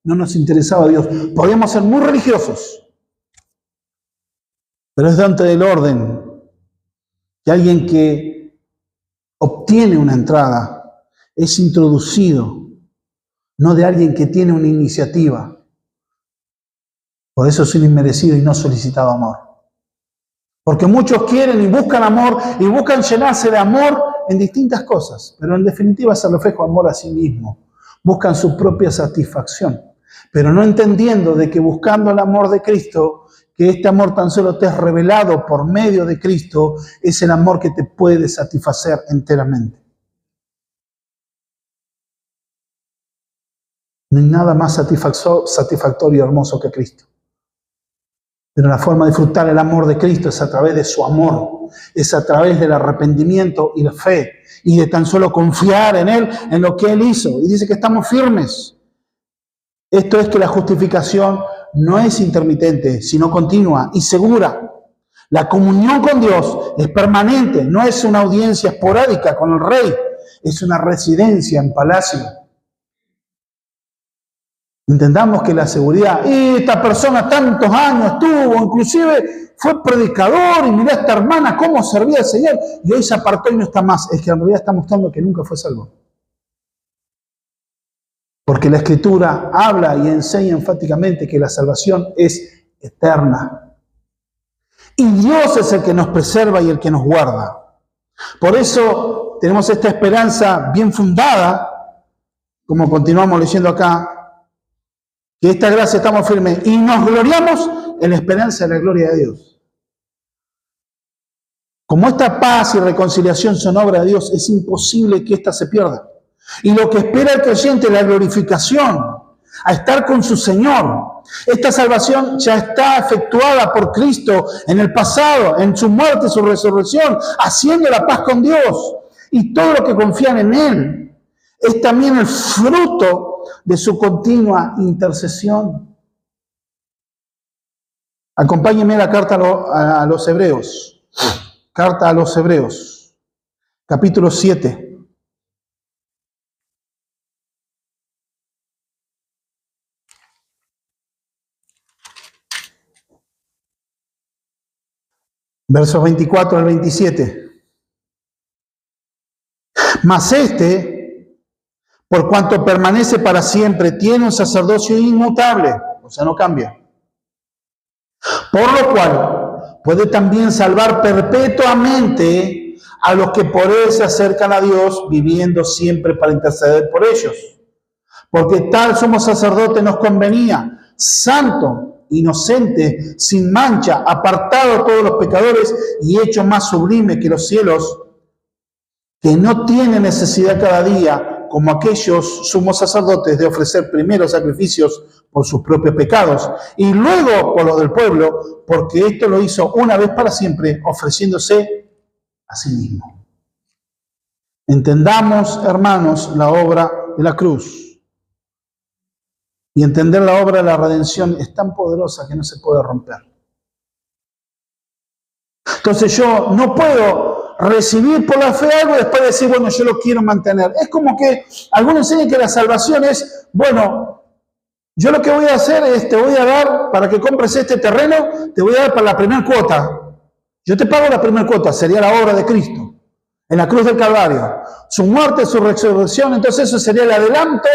no nos interesaba Dios. Podíamos ser muy religiosos, pero es dentro del orden que alguien que obtiene una entrada es introducido, no de alguien que tiene una iniciativa. Por eso es un inmerecido y no solicitado amor. Porque muchos quieren y buscan amor y buscan llenarse de amor en distintas cosas, pero en definitiva es el reflejo de amor a sí mismo. Buscan su propia satisfacción, pero no entendiendo de que buscando el amor de Cristo, que este amor tan solo te es revelado por medio de Cristo, es el amor que te puede satisfacer enteramente. No hay nada más satisfactorio y hermoso que Cristo. Pero la forma de disfrutar el amor de Cristo es a través de su amor, es a través del arrepentimiento y la fe, y de tan solo confiar en Él, en lo que Él hizo. Y dice que estamos firmes. Esto es que la justificación no es intermitente, sino continua y segura. La comunión con Dios es permanente, no es una audiencia esporádica con el rey, es una residencia en palacio. Entendamos que la seguridad, esta persona tantos años tuvo, inclusive fue predicador y mirá a esta hermana cómo servía al Señor y hoy se apartó y no está más. Es que en realidad está mostrando que nunca fue salvo. Porque la Escritura habla y enseña enfáticamente que la salvación es eterna. Y Dios es el que nos preserva y el que nos guarda. Por eso tenemos esta esperanza bien fundada, como continuamos leyendo acá, que esta gracia estamos firmes y nos gloriamos en la esperanza de la gloria de Dios. Como esta paz y reconciliación son obra de Dios, es imposible que ésta se pierda. Y lo que espera el creyente es la glorificación, a estar con su Señor. Esta salvación ya está efectuada por Cristo en el pasado, en su muerte y su resurrección, haciendo la paz con Dios. Y todo lo que confían en Él es también el fruto de su continua intercesión. Acompáñenme a la carta a los Hebreos. Carta a los Hebreos, capítulo 7. Versos 24 al 27. Mas por cuanto permanece para siempre, tiene un sacerdocio inmutable, o sea, no cambia. Por lo cual puede también salvar perpetuamente a los que por él se acercan a Dios, viviendo siempre para interceder por ellos. Porque tal sumo sacerdote nos convenía, santo, inocente, sin mancha, apartado de todos los pecadores y hecho más sublime que los cielos, que no tiene necesidad cada día, como aquellos sumos sacerdotes, de ofrecer primero sacrificios por sus propios pecados y luego por los del pueblo, porque esto lo hizo una vez para siempre, ofreciéndose a sí mismo. Entendamos, hermanos, la obra de la cruz. Y entender la obra de la redención es tan poderosa que no se puede romper. Entonces yo no puedo recibir por la fe algo y después decir, bueno, yo lo quiero mantener. Es como que algunos enseñan que la salvación es, bueno, yo lo que voy a hacer es, te voy a dar, para que compres este terreno, te voy a dar para la primera cuota. Yo te pago la primera cuota, sería la obra de Cristo, en la cruz del Calvario. Su muerte, su resurrección, entonces eso sería el adelanto,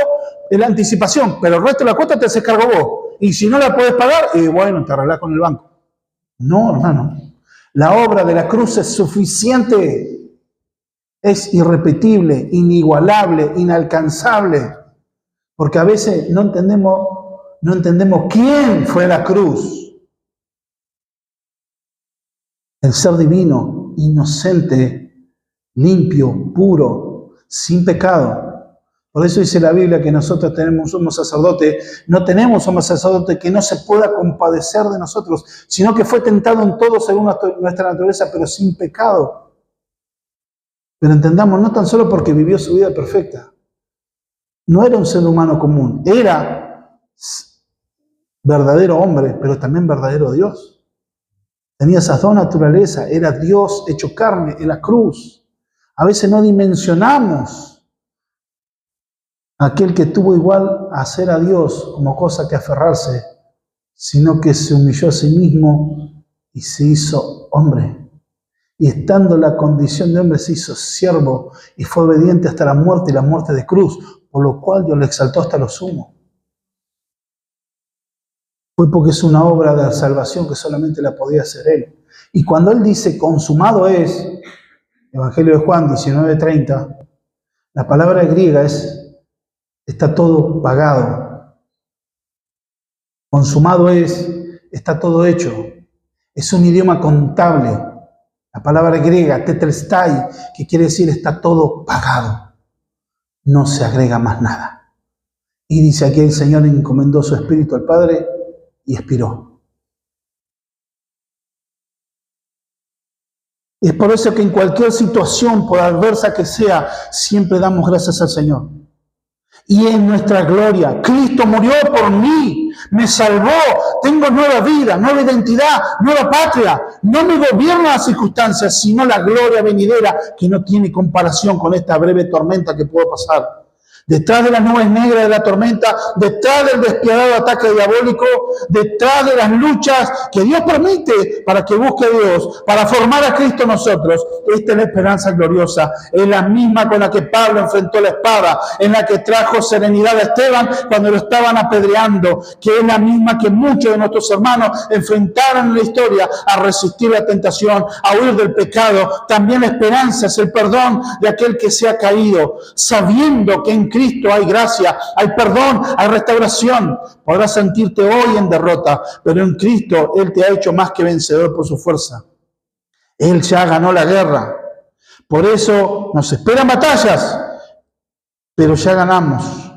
la anticipación, pero el resto de la cuota te haces cargo vos. Y si no la podés pagar, y bueno, te arreglás con el banco. No, hermano. La obra de la cruz es suficiente, es irrepetible, inigualable, inalcanzable, porque a veces no entendemos quién fue la cruz. El ser divino, inocente, limpio, puro, sin pecado. Por eso dice la Biblia que nosotros tenemos un sumo sacerdote, no tenemos un sumo sacerdote que no se pueda compadecer de nosotros, sino que fue tentado en todo según nuestra naturaleza, pero sin pecado. Pero entendamos, no tan solo porque vivió su vida perfecta, no era un ser humano común, era verdadero hombre, pero también verdadero Dios. Tenía esas dos naturalezas, era Dios hecho carne en la cruz. A veces no dimensionamos aquel que tuvo igual a hacer a Dios como cosa que aferrarse, sino que se humilló a sí mismo y se hizo hombre. Y estando en la condición de hombre se hizo siervo y fue obediente hasta la muerte y la muerte de cruz, por lo cual Dios le exaltó hasta lo sumo. Fue porque es una obra de salvación que solamente la podía hacer Él. Y cuando Él dice consumado es, Evangelio de Juan 19:30, la palabra griega es está todo pagado. Consumado es, está todo hecho. Es un idioma contable. La palabra griega, tetelestai, que quiere decir está todo pagado. No se agrega más nada. Y dice aquí el Señor encomendó su espíritu al Padre y expiró. Es por eso que en cualquier situación, por adversa que sea, siempre damos gracias al Señor. Y en nuestra gloria, Cristo murió por mí, me salvó, tengo nueva vida, nueva identidad, nueva patria. No me gobiernan las circunstancias, sino la gloria venidera que no tiene comparación con esta breve tormenta que puedo pasar. Detrás de las nubes negras de la tormenta, detrás del despiadado ataque diabólico, detrás de las luchas que Dios permite para que busque a Dios, para formar a Cristo en nosotros. Esta es la esperanza gloriosa, es la misma con la que Pablo enfrentó la espada, en la que trajo serenidad a Esteban cuando lo estaban apedreando, que es la misma que muchos de nuestros hermanos enfrentaron en la historia a resistir la tentación, a huir del pecado. También la esperanza es el perdón de aquel que se ha caído, sabiendo que en Cristo hay gracia, hay perdón, hay restauración. Podrás sentirte hoy en derrota, pero en Cristo Él te ha hecho más que vencedor por su fuerza. Él ya ganó la guerra. Por eso nos esperan batallas, pero ya ganamos.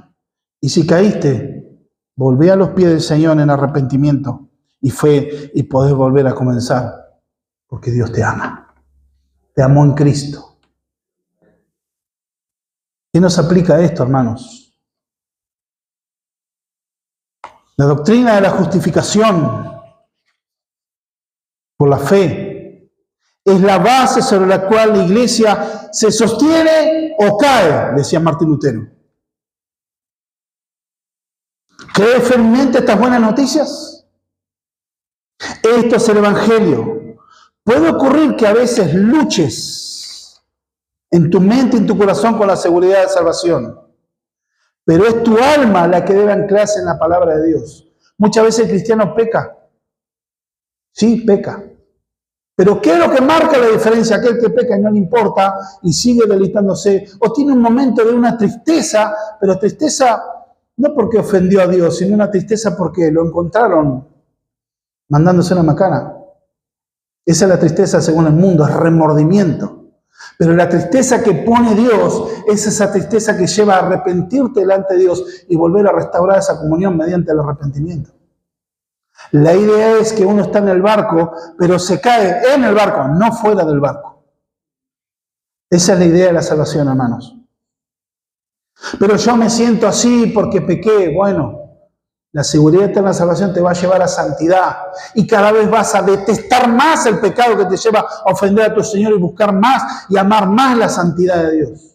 Y si caíste, volvé a los pies del Señor en arrepentimiento y fe y podés volver a comenzar, porque Dios te ama. Te amó en Cristo. ¿Qué nos aplica esto, hermanos? La doctrina de la justificación por la fe es la base sobre la cual la iglesia se sostiene o cae, decía Martín Lutero. ¿Crees firmemente estas buenas noticias? Esto es el Evangelio. Puede ocurrir que a veces luches en tu mente y en tu corazón con la seguridad de salvación, pero es tu alma la que debe anclarse en la palabra de Dios. Muchas veces el cristiano peca. Sí, peca. Pero ¿qué es lo que marca la diferencia? Aquel que peca y no le importa y sigue deleitándose, o tiene un momento de una tristeza, pero tristeza no porque ofendió a Dios, sino una tristeza porque lo encontraron mandándose una macana. Esa es la tristeza según el mundo, es remordimiento. Pero la tristeza que pone Dios es esa tristeza que lleva a arrepentirte delante de Dios y volver a restaurar esa comunión mediante el arrepentimiento. La idea es que uno está en el barco, pero se cae en el barco, no fuera del barco. Esa es la idea de la salvación, hermanos. Pero yo me siento así porque pequé. Bueno, la seguridad de la salvación te va a llevar a santidad y cada vez vas a detestar más el pecado que te lleva a ofender a tu Señor y buscar más y amar más la santidad de Dios.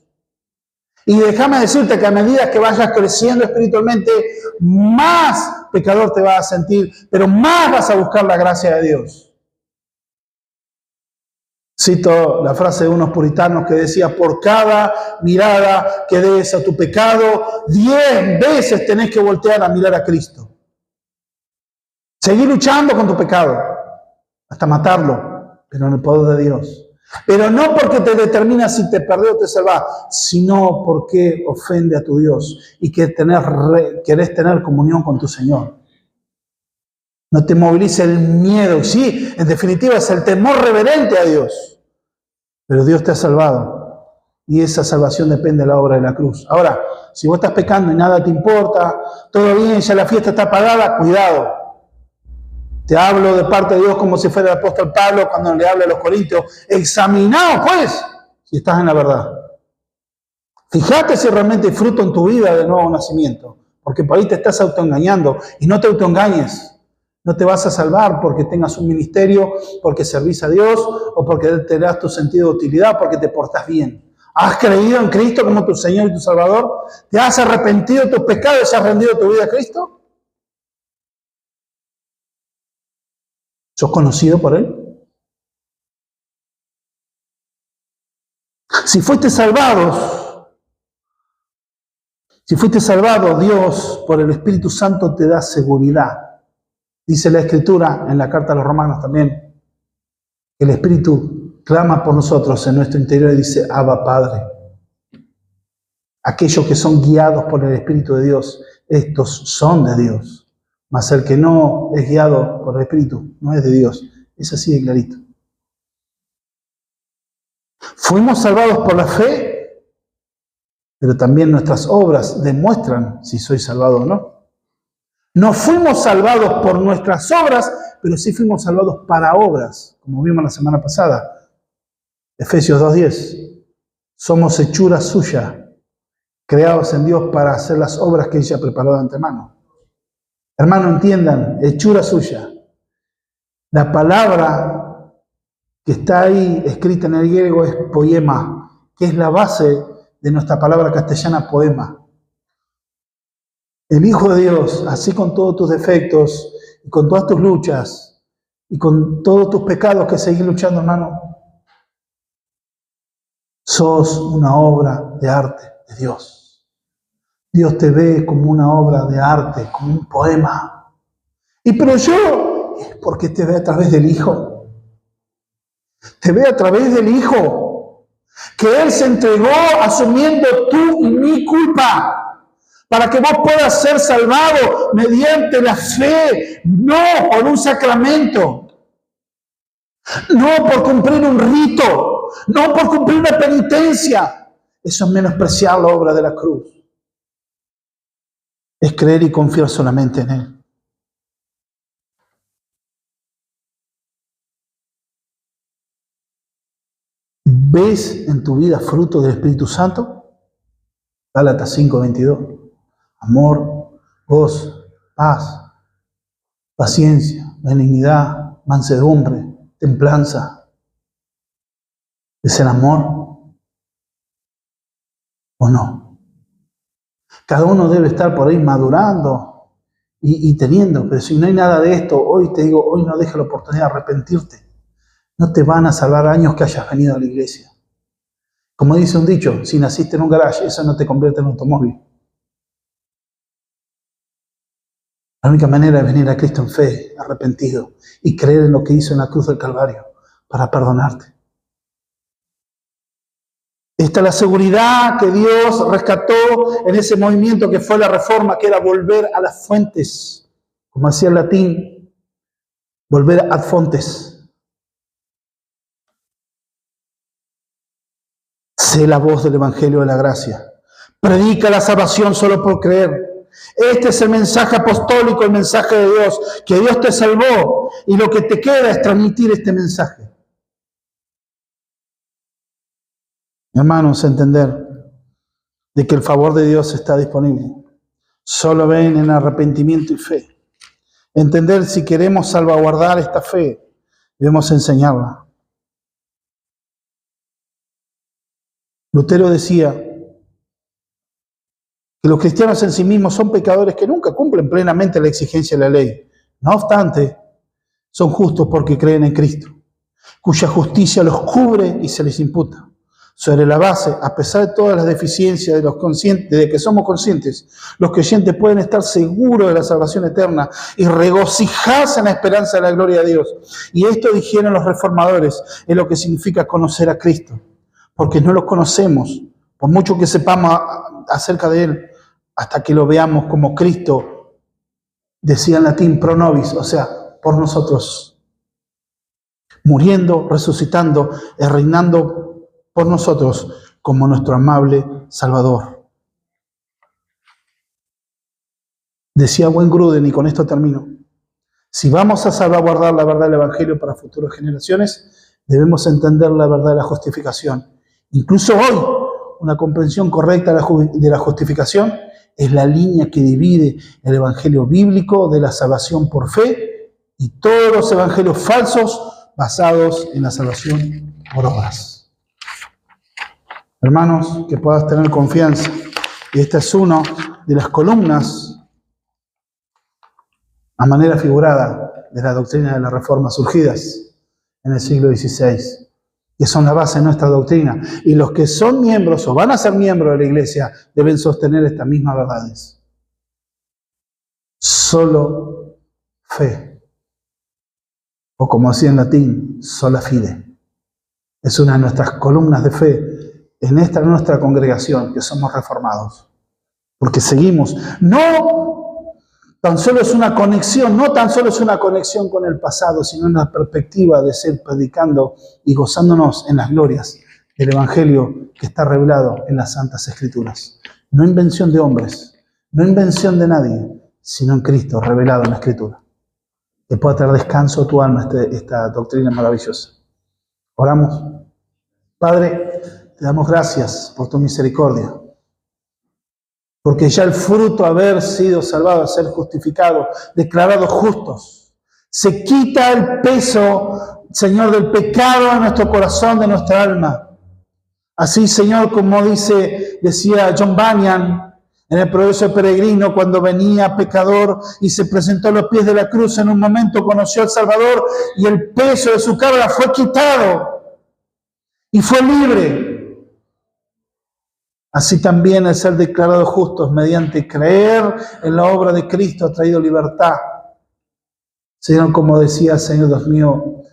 Y déjame decirte que a medida que vayas creciendo espiritualmente, más pecador te vas a sentir, pero más vas a buscar la gracia de Dios. Cito la frase de unos puritanos que decía: por cada mirada que des a tu pecado, 10 veces tenés que voltear a mirar a Cristo. Seguí luchando con tu pecado hasta matarlo, pero en el poder de Dios. Pero no porque te determina si te perdés o te salvás, sino porque ofende a tu Dios y que querés tener comunión con tu Señor. No te movilice el miedo. Sí, en definitiva es el temor reverente a Dios. Pero Dios te ha salvado. Y esa salvación depende de la obra de la cruz. Ahora, si vos estás pecando y nada te importa, todo bien, ya la fiesta está pagada, cuidado. Te hablo de parte de Dios como si fuera el apóstol Pablo cuando le habla a los corintios. Examinaos pues si estás en la verdad. Fíjate si realmente hay fruto en tu vida de nuevo nacimiento. Porque por ahí te estás autoengañando. Y no te autoengañes. No te vas a salvar porque tengas un ministerio, porque servís a Dios o porque te das tu sentido de utilidad, porque te portás bien. ¿Has creído en Cristo como tu Señor y tu Salvador? ¿Te has arrepentido de tus pecados y has rendido tu vida a Cristo? ¿Sos conocido por Él? Si fuiste salvado, Dios por el Espíritu Santo te da seguridad. Dice la Escritura en la carta a los Romanos también, que el Espíritu clama por nosotros en nuestro interior y dice: Abba, Padre. Aquellos que son guiados por el Espíritu de Dios, estos son de Dios. Mas el que no es guiado por el Espíritu no es de Dios. Es así de clarito. Fuimos salvados por la fe, pero también nuestras obras demuestran si soy salvado o no. No fuimos salvados por nuestras obras, pero sí fuimos salvados para obras, como vimos la semana pasada. Efesios 2:10. Somos hechura suya, creados en Dios para hacer las obras que ella preparó de antemano. Hermano, entiendan, hechura suya. La palabra que está ahí escrita en el griego es poema, que es la base de nuestra palabra castellana poema. El Hijo de Dios, así con todos tus defectos, y con todas tus luchas, y con todos tus pecados que seguís luchando, hermano, sos una obra de arte de Dios. Dios te ve como una obra de arte, como un poema. Pero yo, es porque te ve a través del Hijo. Te ve a través del Hijo, que Él se entregó asumiendo tu y mi culpa, para que vos puedas ser salvado mediante la fe, no por un sacramento. No por cumplir un rito, no por cumplir una penitencia. Eso es menospreciar la obra de la cruz. Es creer y confiar solamente en Él. ¿Ves en tu vida fruto del Espíritu Santo? Gálatas 5:22. Amor, gozo, paz, paciencia, benignidad, mansedumbre, templanza. ¿Es el amor o no? Cada uno debe estar por ahí madurando y teniendo, pero si no hay nada de esto, hoy te digo, hoy no dejes la oportunidad de arrepentirte. No te van a salvar años que hayas venido a la iglesia. Como dice un dicho, si naciste en un garage, eso no te convierte en un automóvil. La única manera es venir a Cristo en fe, arrepentido, y creer en lo que hizo en la cruz del Calvario para perdonarte. Esta es la seguridad que Dios rescató en ese movimiento que fue la reforma, que era volver a las fuentes, como decía el latín, volver ad fontes. Sé la voz del Evangelio de la Gracia. Predica la salvación solo por creer. Este es el mensaje apostólico, el mensaje de Dios, que Dios te salvó y lo que te queda es transmitir este mensaje. Hermanos, entender de que el favor de Dios está disponible. Solo ven en arrepentimiento y fe. Entender si queremos salvaguardar esta fe, debemos enseñarla. Lutero decía que los cristianos en sí mismos son pecadores que nunca cumplen plenamente la exigencia de la ley. No obstante, son justos porque creen en Cristo, cuya justicia los cubre y se les imputa. Sobre la base, a pesar de todas las deficiencias de que somos conscientes, los creyentes pueden estar seguros de la salvación eterna y regocijarse en la esperanza de la gloria de Dios. Y esto dijeron los reformadores, es lo que significa conocer a Cristo. Porque no lo conocemos, por mucho que sepamos acerca de Él, hasta que lo veamos como Cristo, decía en latín pro nobis, o sea, por nosotros, muriendo, resucitando y reinando por nosotros como nuestro amable Salvador. Decía Wayne Grudem, y con esto termino, si vamos a salvaguardar la verdad del Evangelio para futuras generaciones, debemos entender la verdad de la justificación. Incluso hoy, una comprensión correcta de la justificación es la línea que divide el evangelio bíblico de la salvación por fe y todos los evangelios falsos basados en la salvación por obras. Hermanos, que puedas tener confianza. Y esta es una de las columnas, a manera figurada, de la doctrina de la Reforma surgidas en el siglo XVI. Que son la base de nuestra doctrina. Y los que son miembros o van a ser miembros de la iglesia deben sostener estas mismas verdades. Solo fe. O como decía en latín, sola fide. Es una de nuestras columnas de fe en esta nuestra congregación, que somos reformados. Porque seguimos. No tan solo es una conexión con el pasado, sino una perspectiva de ser predicando y gozándonos en las glorias del Evangelio que está revelado en las Santas Escrituras. No invención de hombres, no invención de nadie, sino en Cristo, revelado en la Escritura. Que pueda traer descanso a tu alma esta doctrina maravillosa. Oramos. Padre, te damos gracias por tu misericordia. Porque ya el fruto de haber sido salvado, ser justificado, declarados justos, se quita el peso, Señor, del pecado de nuestro corazón, de nuestra alma. Así, Señor, como decía John Bunyan en el Progreso del Peregrino, cuando venía pecador y se presentó a los pies de la cruz, en un momento conoció al Salvador y el peso de su carga fue quitado y fue libre. Así también el ser declarados justos mediante creer en la obra de Cristo ha traído libertad. Señor, como decía, Señor Dios mío,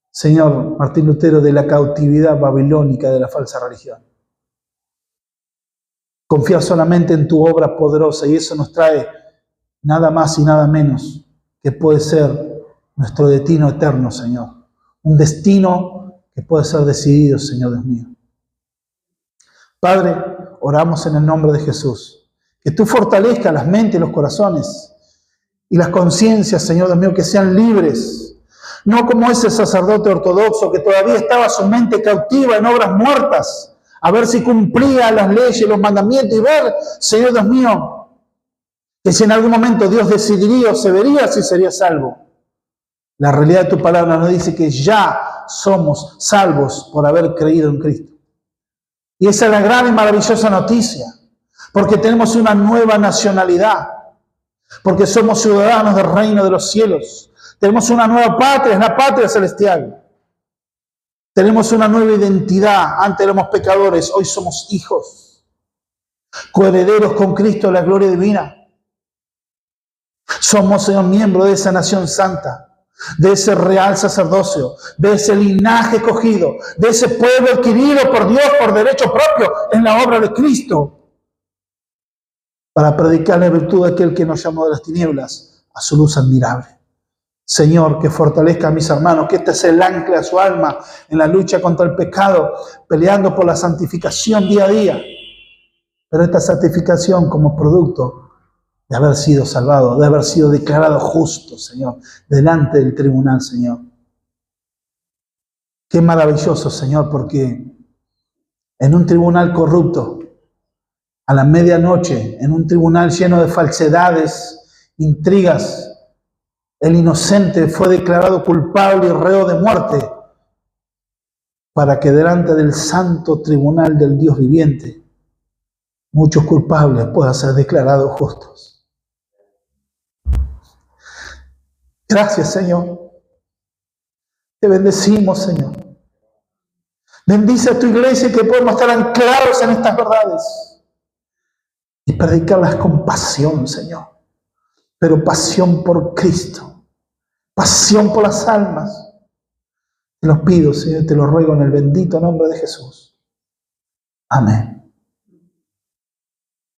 Señor Martín Lutero, de la cautividad babilónica de la falsa religión. Confiar solamente en tu obra poderosa y eso nos trae nada más y nada menos que puede ser nuestro destino eterno, Señor. un destino que puede ser decidido, Señor Dios mío. Padre, oramos en el nombre de Jesús. Que tú fortalezcas las mentes y los corazones y las conciencias, Señor Dios mío, que sean libres. No como ese sacerdote ortodoxo que todavía estaba su mente cautiva en obras muertas, a ver si cumplía las leyes y los mandamientos y ver, Señor Dios mío, que si en algún momento Dios decidiría o se vería si sería salvo. La realidad de tu palabra nos dice que ya somos salvos por haber creído en Cristo. Y esa es la gran y maravillosa noticia, porque tenemos una nueva nacionalidad, porque somos ciudadanos del reino de los cielos. Tenemos una nueva patria, es la patria celestial. Tenemos una nueva identidad. Antes éramos pecadores, hoy somos hijos, coherederos con Cristo de la gloria divina. Somos, Señor, miembros de esa nación santa, de ese real sacerdocio, de ese linaje escogido, de ese pueblo adquirido por Dios por derecho propio en la obra de Cristo, para predicar la virtud de aquel que nos llamó de las tinieblas a su luz admirable. Señor, que fortalezca a mis hermanos, que este es el ancla a su alma en la lucha contra el pecado, peleando por la santificación día a día. Pero esta santificación como producto de haber sido salvado, de haber sido declarado justo, Señor, delante del tribunal, Señor. Qué maravilloso, Señor, porque en un tribunal corrupto, a la medianoche, en un tribunal lleno de falsedades, intrigas, el inocente fue declarado culpable y reo de muerte, para que delante del santo tribunal del Dios viviente, muchos culpables puedan ser declarados justos. Gracias, Señor. Te bendecimos, Señor. Bendice a tu iglesia, que podemos estar anclados en estas verdades y predicarlas con pasión, Señor. Pero pasión por Cristo, pasión por las almas. Te lo pido, Señor, te lo ruego en el bendito nombre de Jesús. Amén.